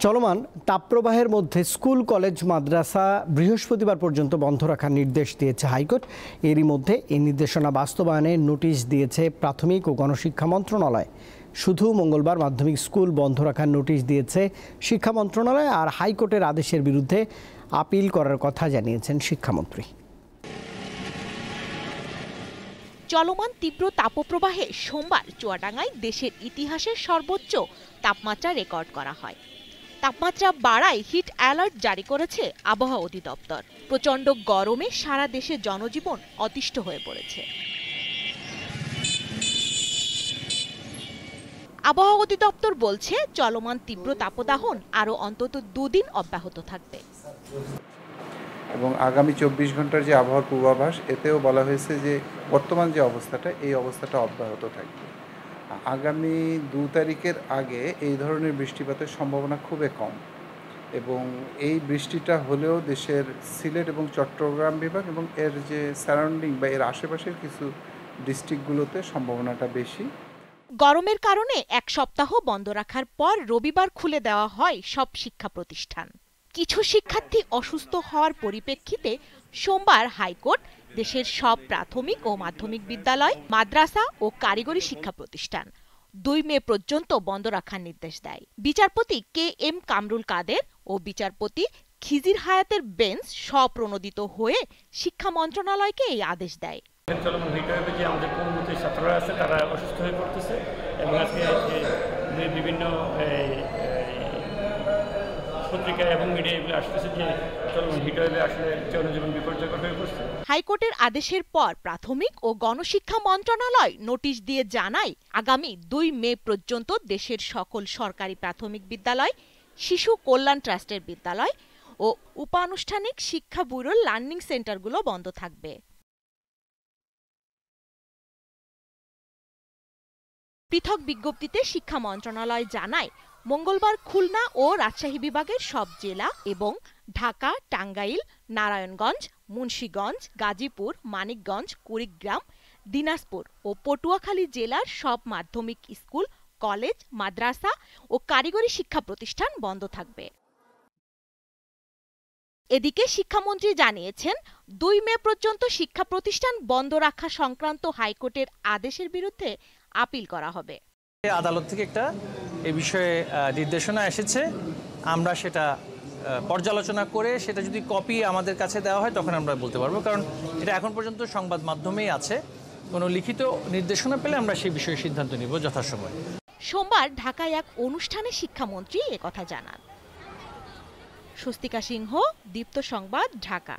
চলমান তাপপ্রবাহের মধ্যে school college মাদ্রাসা বৃহস্পতিবার পর্যন্ত বন্ধ রাখার নির্দেশ দিয়েছে হাইকোর্ট। এরই মধ্যে এই নির্দেশনা বাস্তবায়নে নোটিশ দিয়েছে প্রাথমিক ও গণশিক্ষা মন্ত্রণালয়। শুধু মঙ্গলবার মাধ্যমিক স্কুল বন্ধ রাখার নোটিশ দিয়েছে শিক্ষা মন্ত্রণালয়, আর হাইকোর্টের আদেশের বিরুদ্ধে আপিল করার কথা জানিয়েছেন শিক্ষামন্ত্রী। চলমান তীব্র তাপপ্রবাহে সোমবার চুয়াডাঙ্গায় দেশের ইতিহাসের সর্বোচ্চ তাপমাত্রা রেকর্ড করা হয়। তাপমাত্রা বাড়ায় হিট অ্যালার্ট জারি করেছে আবহাওয়া অধিদপ্তর। প্রচণ্ড গরমে সারা দেশে জনজীবন অতিষ্ঠ হয়ে পড়েছে। আবহাওয়া অধিদপ্তর বলছে চলমান তীব্র তাপদাহন আরও অন্তত 2 দিন অব্যাহত থাকবে এবং আগামী 24 ঘন্টার যে আবহাওয়ার পূর্বাভাস, এতেও বলা হয়েছে যে বর্তমান যে অবস্থাটা, এই অবস্থাটা অব্যাহত থাকবে। আগামী 2 তারিখের আগে এই ধরনের বৃষ্টিপাতের সম্ভাবনা খুবই কম, এবং এই বৃষ্টিটা হলেও দেশের সিলেট এবং চট্টগ্রাম বিভাগ এবং এর যে সারাউন্ডিং বা এর আশেপাশের কিছু ডিস্ট্রিক্টগুলোতে সম্ভাবনাটা বেশি। গরমের কারণে 1 সপ্তাহ বন্ধ রাখার পর রবিবার খুলে দেওয়া হয় সব শিক্ষা প্রতিষ্ঠান। কিছু শিক্ষার্থী অসুস্থ হওয়ার পরিপ্রেক্ষিতে সোমবার হাইকোর্ট দেশের সব প্রাথমিক ও মাধ্যমিক বিদ্যালয়, মাদ্রাসা ও কারিগরি শিক্ষা প্রতিষ্ঠান 2 মে পর্যন্ত বন্ধ রাখার নির্দেশ দেয়। বিচারপতি KM কামরুল কাদের ও বিচারপতি খিজির হায়াতের বেঞ্চ স্বপ্রণোদিত হয়ে শিক্ষা মন্ত্রণালয়কে এই আদেশ দেয়। চলমান ভিডিওতে যে আমাদের কর্মী ছাত্ররা আছে তারা অসুস্থ হয়ে পড়তেছে, এবং আজকে বিভিন্ন পত্রিকা এবং মিডিয়া এগুলো আসতেছে যে চলমান ভিডিওতে আসলে জনজীবন বিপর্যয়কর হয়ে পড়ছে। হাইকোর্টের আদেশের পর প্রাথমিক ও গণশিক্ষা মন্ত্রণালয় নোটিশ দিয়ে জানায় আগামী 2 মে পর্যন্ত দেশের সকল সরকারি প্রাথমিক বিদ্যালয়, শিশু কল্যাণ ট্রাস্টের বিদ্যালয় ও উপানুষ্ঠানিক শিক্ষা ব্যুরোর লার্নিং সেন্টারগুলো বন্ধ থাকবে। পৃথক বিজ্ঞপ্তিতে শিক্ষা মন্ত্রণালয় জানায় মঙ্গলবার খুলনা ও রাজশাহী বিভাগের সব জেলা এবং ঢাকা, টাঙ্গাইল, নারায়ণগঞ্জ, মুন্সিগঞ্জ, গাজীপুর, মানিকগঞ্জ, কুড়িগ্রাম, দিনাজপুর ও পটুয়াখালী জেলার সব মাধ্যমিক স্কুল, কলেজ, মাদ্রাসা ও কারিগরি শিক্ষা প্রতিষ্ঠান বন্ধ থাকবে। এদিকে শিক্ষামন্ত্রী জানিয়েছেন 2 মে পর্যন্ত শিক্ষা প্রতিষ্ঠান বন্ধ রাখা সংক্রান্ত হাইকোর্টের আদেশের বিরুদ্ধে আপিল করা হবে। আদালত থেকে একটা এই বিষয়ে নির্দেশনা এসেছে, আমরা সেটা পর্যালোচনা করে সেটা যদি কপি আমাদের কাছে দেওয়া হয় তখন আমরা বলতে পারবো, কারণ এটা এখন পর্যন্ত সংবাদ মাধ্যমেই আছে। কোনো লিখিত নির্দেশনা পেলে আমরা সেই বিষয়ে সিদ্ধান্ত নিব যথাসময়ে। সোমবার ঢাকায় এক অনুষ্ঠানে শিক্ষামন্ত্রী একথা জানান। স্বস্তিকা সিংহ, দীপ্ত সংবাদ, ঢাকা।